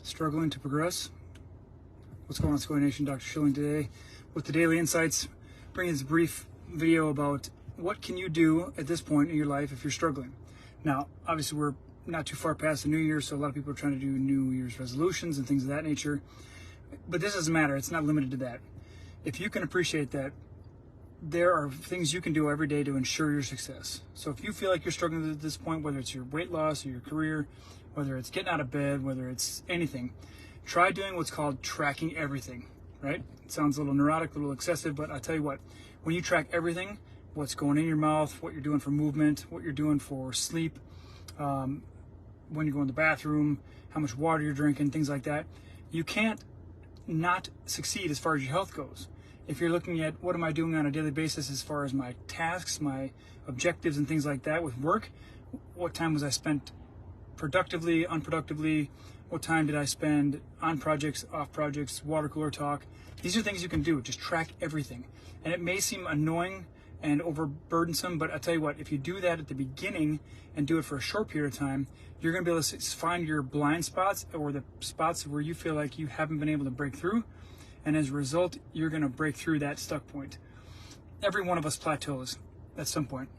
Struggling to progress? What's going on, Secoya Nation? Dr. Schilling today with the Daily Insights, bringing this brief video about what can you do at this point in your life if you're struggling. Now, obviously, we're not too far past the new year, so a lot of people are trying to do New Year's resolutions and things of that nature. But this doesn't matter. It's not limited to that. If you can appreciate that, there are things you can do every day to ensure your success. So if you feel like you're struggling at this point, whether it's your weight loss or your career, whether it's getting out of bed, whether it's anything, try doing what's called tracking everything, right? It sounds a little neurotic, a little excessive, but I'll tell you what, when you track everything, what's going in your mouth, what you're doing for movement, what you're doing for sleep, when you go in the bathroom, how much water you're drinking, things like that, you can't not succeed as far as your health goes. If you're looking at what am I doing on a daily basis as far as my tasks, my objectives and things like that with work, what time was I spent productively, unproductively, what time did I spend on projects, off projects, water cooler talk. These are things you can do, just track everything. And it may seem annoying and overburdensome, but I'll tell you what, if you do that at the beginning and do it for a short period of time, you're gonna be able to find your blind spots or the spots where you feel like you haven't been able to break through. And as a result, you're gonna break through that stuck point. Every one of us plateaus at some point.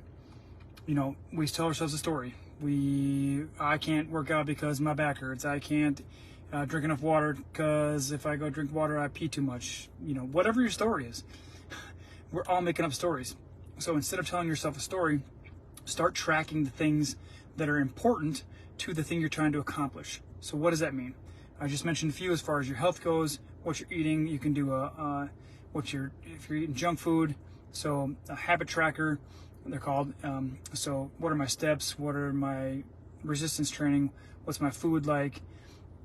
You know, we tell ourselves a story. I can't work out because my back hurts. I can't drink enough water because if I go drink water, I pee too much. You know, whatever your story is, we're all making up stories. So instead of telling yourself a story, start tracking the things that are important to the thing you're trying to accomplish. So what does that mean? I just mentioned a few as far as your health goes, what you're eating. You can do if you're eating junk food, so a habit tracker, they're called. So what are my steps? What are my resistance training? What's my food like?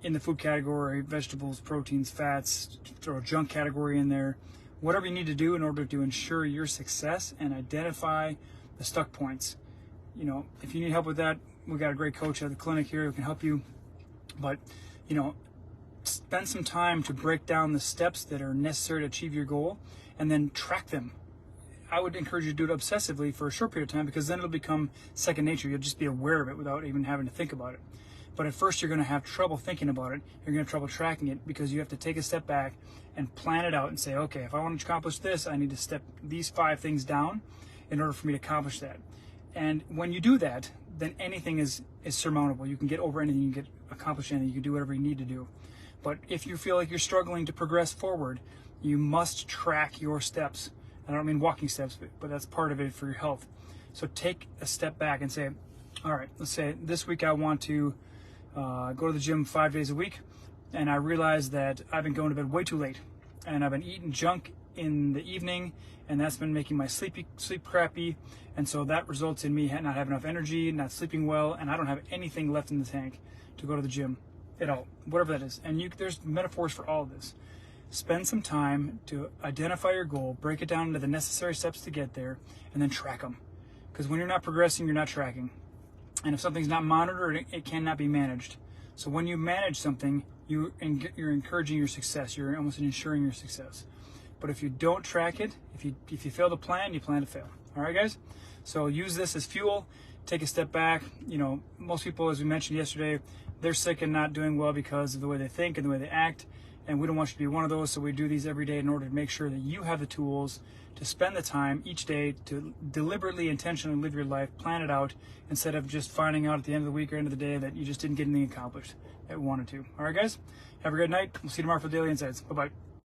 In the food category, vegetables, proteins, fats, throw a junk category in there. Whatever you need to do in order to ensure your success and identify the stuck points. You know, if you need help with that, we got a great coach at the clinic here who can help you. But, you know, spend some time to break down the steps that are necessary to achieve your goal and then track them. I would encourage you to do it obsessively for a short period of time, because then it'll become second nature. You'll just be aware of it without even having to think about it. But at first you're going to have trouble thinking about it. You're going to have trouble tracking it because you have to take a step back and plan it out and say, okay, if I want to accomplish this, I need to step these 5 things down in order for me to accomplish that. And when you do that, then anything is surmountable. You can get over anything, you can accomplish anything, you can do whatever you need to do. But if you feel like you're struggling to progress forward, you must track your steps. I don't mean walking steps, but that's part of it for your health. So take a step back and say, all right, let's say this week I want to go to the gym 5 days a week, and I realize that I've been going to bed way too late, and I've been eating junk in the evening, and that's been making my sleep crappy, and so that results in me not having enough energy, not sleeping well, and I don't have anything left in the tank to go to the gym at all, whatever that is. And there's metaphors for all of this. Spend some time to identify your goal, break it down into the necessary steps to get there, and then track them. Because when you're not progressing, you're not tracking. And if something's not monitored, it cannot be managed. So when you manage something, you're encouraging your success. You're almost ensuring your success. But if you don't track it, if you fail to plan, you plan to fail. All right, guys? So use this as fuel. Take a step back. You know, most people, as we mentioned yesterday, they're sick and not doing well because of the way they think and the way they act. And we don't want you to be one of those, so we do these every day in order to make sure that you have the tools to spend the time each day to deliberately, intentionally live your life, plan it out, instead of just finding out at the end of the week or end of the day that you just didn't get anything accomplished that we wanted to. All right, guys? Have a great night. We'll see you tomorrow for the Daily Insights. Bye-bye.